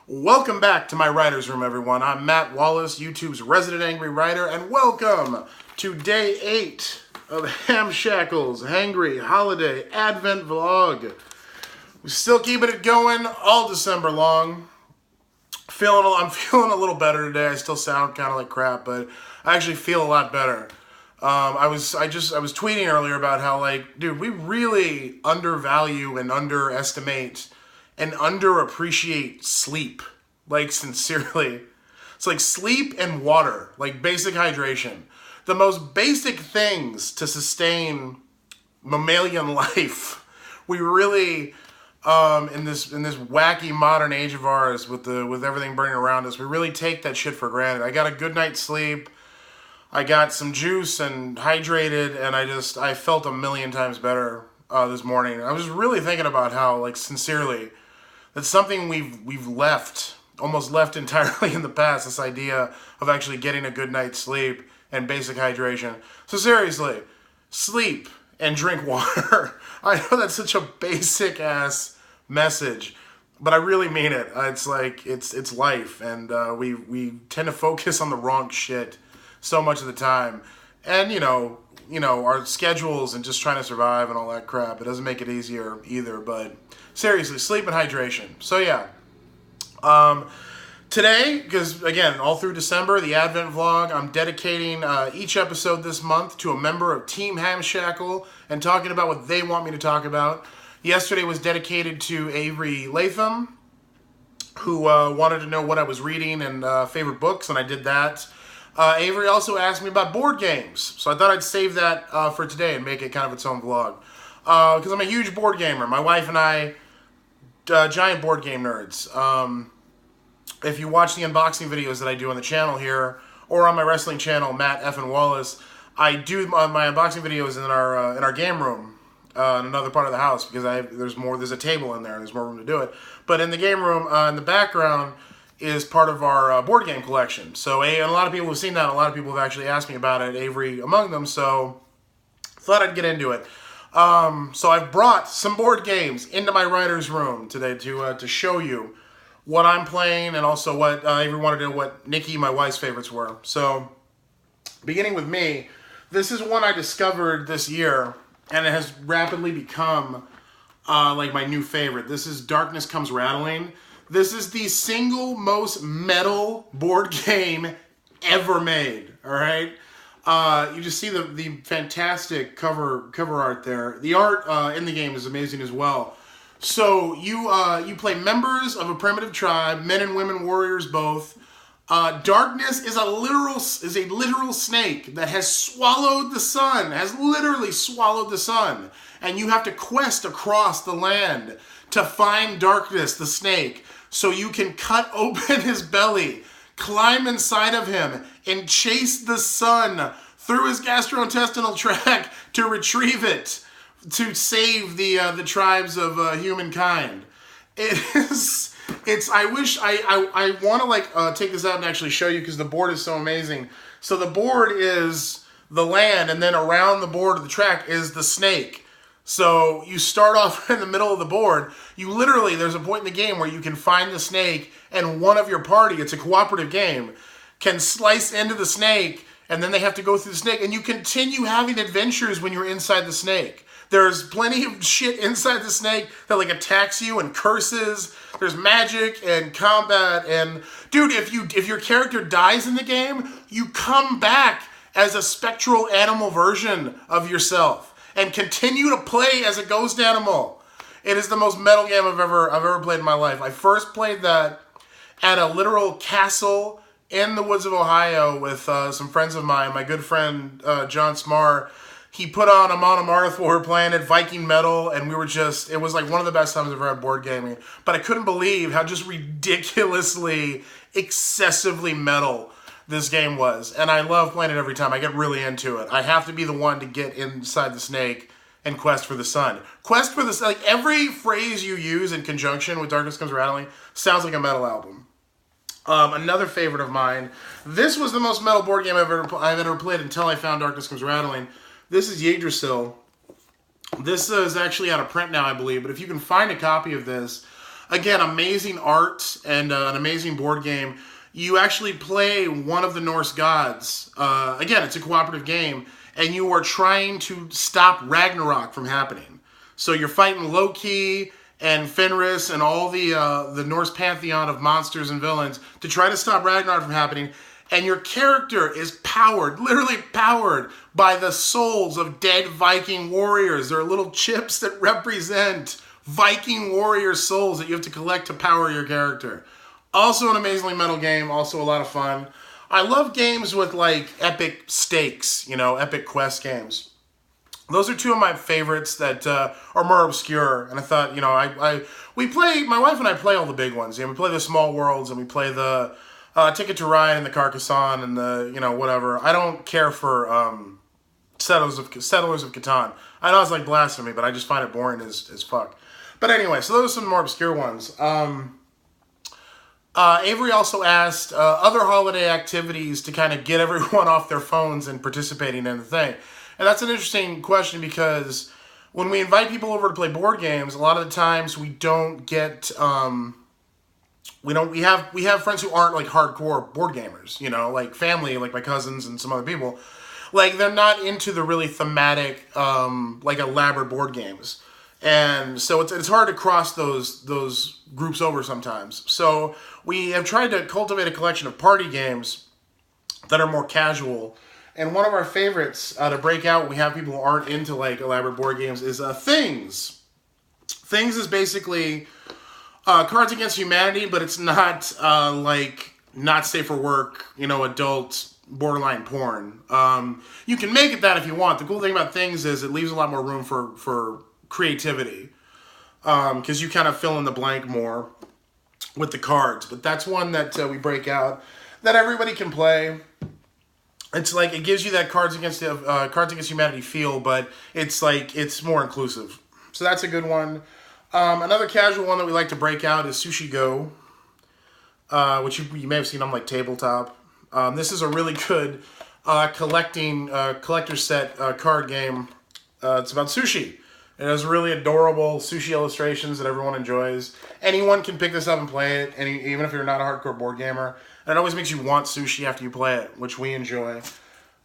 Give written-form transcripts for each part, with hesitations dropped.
Welcome back to my writer's room, everyone. I'm Matt Wallace, YouTube's resident angry writer, and welcome to day 8 of Hamshackle's Hangry Holiday Advent Vlog. We're still keeping it going all December long. I'm feeling a little better today. I still sound kind of like crap, but I actually feel a lot better. I was tweeting earlier about how, like, dude, we really undervalue and underestimate and underappreciate sleep. Like, sincerely. It's like sleep and water, like basic hydration. The most basic things to sustain mammalian life. We really, in this wacky modern age of ours, with everything burning around us, we really take that shit for granted. I got a good night's sleep. I got some juice and hydrated, and I felt a million times better this morning. I was really thinking about how, like, sincerely, that's something we've almost left entirely in the past, this idea of actually getting a good night's sleep and basic hydration. So seriously, sleep and drink water. I know that's such a basic ass message, but I really mean it. It's like, it's life, and we tend to focus on the wrong shit so much of the time. And you know, our schedules and just trying to survive and all that crap, it doesn't make it easier either, but seriously, sleep and hydration. So yeah, today, because again, all through December, the Advent vlog, I'm dedicating each episode this month to a member of Team Hamshackle and talking about what they want me to talk about. Yesterday was dedicated to Avery Lathem, who wanted to know what I was reading and favorite books, and I did that. Avery also asked me about board games, so I thought I'd save that for today and make it kind of its own vlog. Because I'm a huge board gamer. My wife and I, giant board game nerds. If you watch the unboxing videos that I do on the channel here, or on my wrestling channel, Matt F. Wallace, I do my unboxing videos in our game room, in another part of the house, because there's a table in there, and there's more room to do it. But in the game room, in the background, is part of our board game collection. So and a lot of people have seen that. A lot of people have actually asked me about it, Avery among them, so thought I'd get into it. So I've brought some board games into my writer's room today to show you what I'm playing, and also what Avery wanted to know what Nikki, my wife's favorites were. So, beginning with me, this is one I discovered this year, and it has rapidly become like my new favorite. This is Darkness Comes Rattling. This is the single most metal board game ever made, alright? You just see the fantastic cover art there. The art in the game is amazing as well. So you play members of a primitive tribe, men and women warriors both. Darkness is a literal snake that has swallowed the sun, has literally swallowed the sun, and you have to quest across the land to find Darkness, the snake, so you can cut open his belly, climb inside of him, and chase the sun through his gastrointestinal tract to retrieve it, to save the tribes of humankind. I wish I want to like take this out and actually show you, because the board is so amazing. So the board is the land, and then around the board of the track is the snake. So you start off in the middle of the board. There's a point in the game where you can find the snake, and one of your party, it's a cooperative game, can slice into the snake, and then they have to go through the snake, and you continue having adventures when you're inside the snake. There's plenty of shit inside the snake that like attacks you and curses. There's magic and combat, and dude, if your character dies in the game, you come back as a spectral animal version of yourself and continue to play as a ghost animal. It is the most metal game I've ever played in my life. I first played that at a literal castle in the woods of Ohio with some friends of mine. My good friend John Smar, he put on a Monomarth while we were playing it, Viking metal, and it was like one of the best times I've ever had board gaming. But I couldn't believe how just ridiculously, excessively metal this game was. And I love playing it every time. I get really into it. I have to be the one to get inside the snake and quest for the sun. Quest for the sun, like every phrase you use in conjunction with Darkness Comes Rattling sounds like a metal album. Another favorite of mine, this was the most metal board game I've ever played until I found Darkness Comes Rattling. This is Yggdrasil. This is actually out of print now, I believe, but if you can find a copy of this, Again, amazing art and an amazing board game. You actually play one of the Norse gods. Again, it's a cooperative game, and you are trying to stop Ragnarok from happening. So you're fighting Loki and Fenris and all the Norse pantheon of monsters and villains to try to stop Ragnarok from happening. And your character is powered, literally powered, by the souls of dead Viking warriors. There are little chips that represent Viking warrior souls that you have to collect to power your character. Also an amazingly metal game, also a lot of fun. I love games with like epic stakes, you know, epic quest games. Those are two of my favorites that are more obscure. And I thought, you know, my wife and I play all the big ones. You know, we play the Small Worlds and we play the Ticket to Ride and the Carcassonne and the, you know, whatever. I don't care for Settlers of Catan. I know it's like blasphemy, but I just find it boring as fuck. But anyway, so those are some more obscure ones. Avery also asked other holiday activities to kind of get everyone off their phones and participating in the thing. And that's an interesting question because when we invite people over to play board games, a lot of the times we don't get... we have friends who aren't like hardcore board gamers, you know, like family, like my cousins and some other people. Like they're not into the really thematic, like elaborate board games. And so it's hard to cross those groups over sometimes. So we have tried to cultivate a collection of party games that are more casual. And one of our favorites to break out, we have people who aren't into like elaborate board games, is Things. Things is basically Cards Against Humanity, but it's not like not safe for work, you know, adult borderline porn. You can make it that if you want. The cool thing about Things is it leaves a lot more room for creativity because you kind of fill in the blank more with the cards. But that's one that we break out that everybody can play. It's like it gives you that Cards Against Humanity feel, but it's like it's more inclusive. So that's a good one. Another casual one that we like to break out is Sushi Go, which you may have seen on like Tabletop. This is a really good collector set card game. It's about sushi. It has really adorable sushi illustrations that everyone enjoys. Anyone can pick this up and play it, even if you're not a hardcore board gamer. And it always makes you want sushi after you play it, which we enjoy.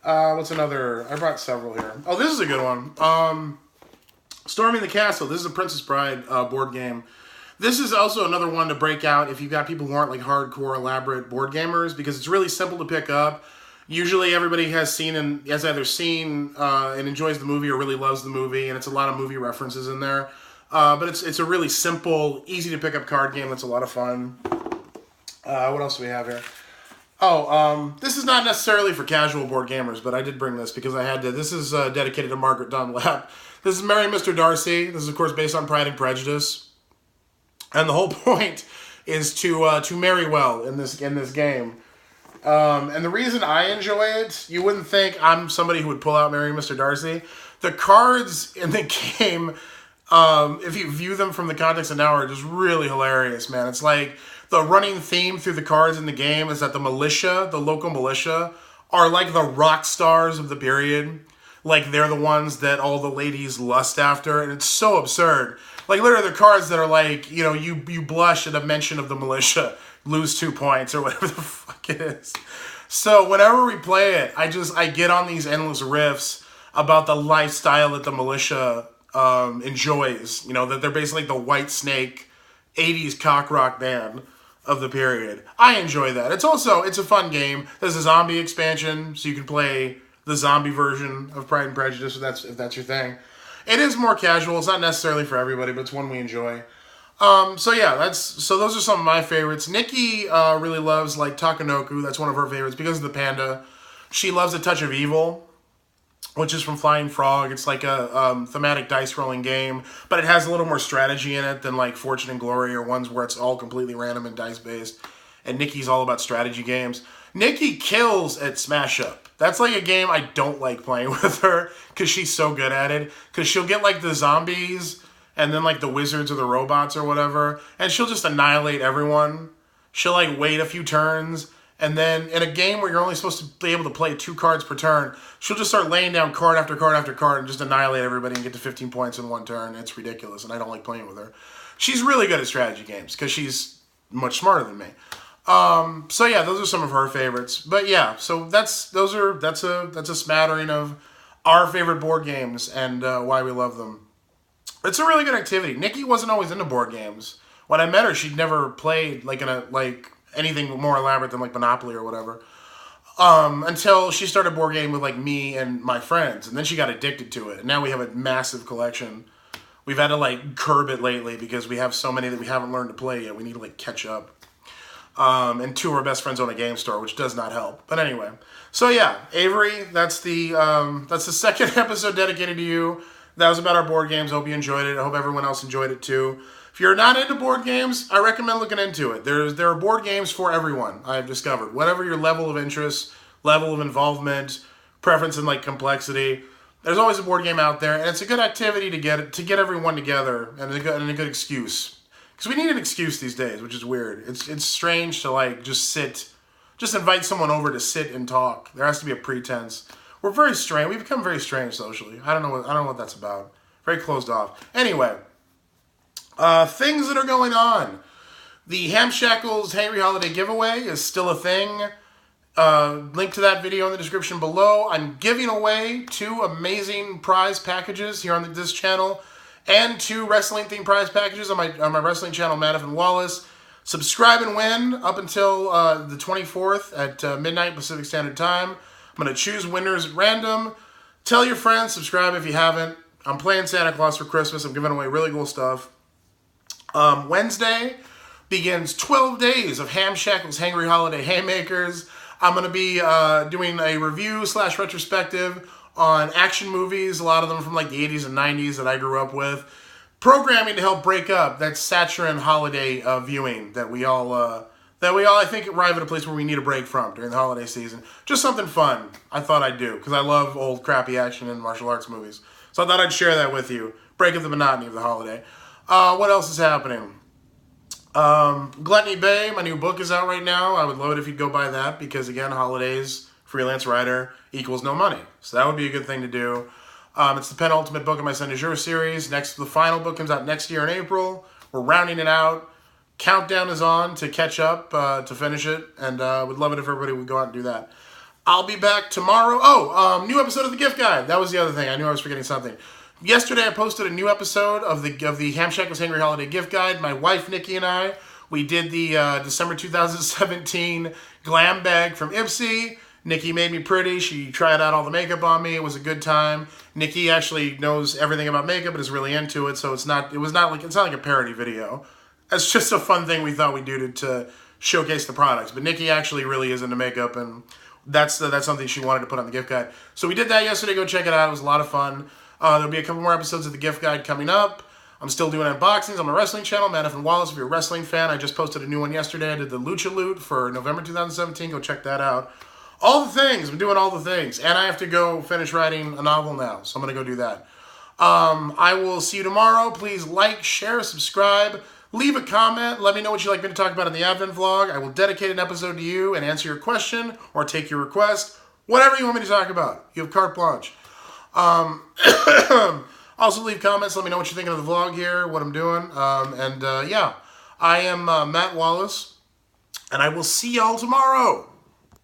What's another? I brought several here. Oh, this is a good one. Storming the Castle. This is a Princess Bride board game. This is also another one to break out if you've got people who aren't like hardcore, elaborate board gamers, because it's really simple to pick up. Usually everybody has either seen and enjoys the movie or really loves the movie, and it's a lot of movie references in there. But it's a really simple, easy to pick up card game that's a lot of fun. What else do we have here? Oh, this is not necessarily for casual board gamers, but I did bring this because I had to. This is dedicated to Margaret Dunlap. This is Marry Mr. Darcy. This is, of course, based on Pride and Prejudice. And the whole point is to marry well in this game. And the reason I enjoy it, you wouldn't think I'm somebody who would pull out Marry Mr. Darcy. The cards in the game, if you view them from the context of now, are just really hilarious, man. It's like the running theme through the cards in the game is that the militia, the local militia, are like the rock stars of the period. Like they're the ones that all the ladies lust after, and it's so absurd. Like literally the cards that are like, you know, you blush at a mention of the militia, lose 2 points or whatever the fuck it is. So whenever we play it, I get on these endless riffs about the lifestyle that the militia enjoys. You know, that they're basically the White Snake 80s cock rock band of the period. I enjoy that. It's a fun game. There's a zombie expansion, so you can play the zombie version of Pride and Prejudice if that's your thing. It is more casual. It's not necessarily for everybody, but it's one we enjoy. So those are some of my favorites. Nikki really loves like Takanoku. That's one of her favorites because of the panda. She loves A Touch of Evil, which is from Flying Frog. It's like a thematic dice rolling game, but it has a little more strategy in it than like Fortune and Glory or ones where it's all completely random and dice based. And Nikki's all about strategy games. Nikki kills at Smash Up. That's like a game I don't like playing with her because she's so good at it. Because she'll get like the zombies and then like the wizards or the robots or whatever, and she'll just annihilate everyone. She'll like wait a few turns, and then in a game where you're only supposed to be able to play 2 cards per turn, she'll just start laying down card after card after card and just annihilate everybody and get to 15 points in 1 turn. It's ridiculous, and I don't like playing with her. She's really good at strategy games because she's much smarter than me. So yeah, those are some of her favorites. But yeah, so that's a smattering of our favorite board games and why we love them. It's a really good activity. Nikki wasn't always into board games. When I met her, she'd never played like anything more elaborate than like Monopoly or whatever. Until she started board gaming with like me and my friends, and then she got addicted to it. And now we have a massive collection. We've had to like curb it lately because we have so many that we haven't learned to play yet. We need to like catch up. And two of our best friends own a game store, which does not help. But anyway, so yeah, Avery, that's the second episode dedicated to you. That was about our board games. I hope you enjoyed it. I hope everyone else enjoyed it too. If you're not into board games, I recommend looking into it. There are board games for everyone, I've discovered. Whatever your level of interest, level of involvement, preference in like complexity, there's always a board game out there, and it's a good activity to get everyone together, and a good excuse. Because we need an excuse these days, which is weird. It's strange to like just invite someone over to sit and talk. There has to be a pretense. We're very strange. We've become very strange socially. I don't know what that's about. Very closed off. Anyway. Things that are going on. The Hamshackle's Hangry Holiday giveaway is still a thing. Link to that video in the description below. I'm giving away 2 amazing prize packages here on this channel, and 2 wrestling-themed prize packages on my wrestling channel, Lathem Wallace. Subscribe and win up until the 24th at midnight Pacific Standard Time. I'm going to choose winners at random. Tell your friends, subscribe if you haven't. I'm playing Santa Claus for Christmas. I'm giving away really cool stuff. Wednesday begins 12 days of Hamshackle's Hangry Holiday Haymakers. I'm going to be doing a review / retrospective on action movies, a lot of them from like the 80s and 90s that I grew up with. Programming to help break up that saccharine holiday viewing that we all I think arrive at a place where we need a break from during the holiday season. Just something fun I thought I'd do because I love old crappy action and martial arts movies. So I thought I'd share that with you. Break up the monotony of the holiday. What else is happening? Gluttony Bay, my new book is out right now. I would love it if you'd go buy that because, again, holidays, freelance writer, equals no money. So that would be a good thing to do. It's the penultimate book of my Sin du Jour series. The final book comes out next year in April. We're rounding it out. Countdown is on to catch up, to finish it, and would love it if everybody would go out and do that. I'll be back tomorrow. New episode of the gift guide. That was the other thing. I knew I was forgetting something. Yesterday, I posted a new episode of the Hamshackle's Hangry Holiday Gift Guide. My wife, Nikki, and I, we did the December 2017 glam bag from Ipsy. Nikki made me pretty. She tried out all the makeup on me. It was a good time. Nikki actually knows everything about makeup and is really into it, so it's not like a parody video. It's just a fun thing we thought we'd do to showcase the products. But Nikki actually really is into makeup, and that's something she wanted to put on the gift guide. So we did that yesterday. Go check it out. It was a lot of fun. There'll be a couple more episodes of the gift guide coming up. I'm still doing unboxings on my wrestling channel, Lathem Wallace. If you're a wrestling fan, I just posted a new one yesterday. I did the Lucha Loot for November 2017. Go check that out. All the things. I'm doing all the things. And I have to go finish writing a novel now, so I'm going to go do that. I will see you tomorrow. Please like, share, subscribe. Leave a comment. Let me know what you'd like me to talk about in the Advent vlog. I will dedicate an episode to you and answer your question or take your request. Whatever you want me to talk about. You have carte blanche. Also leave comments. Let me know what you're thinking of the vlog here, what I'm doing. Yeah, I am Matt Wallace, and I will see y'all tomorrow.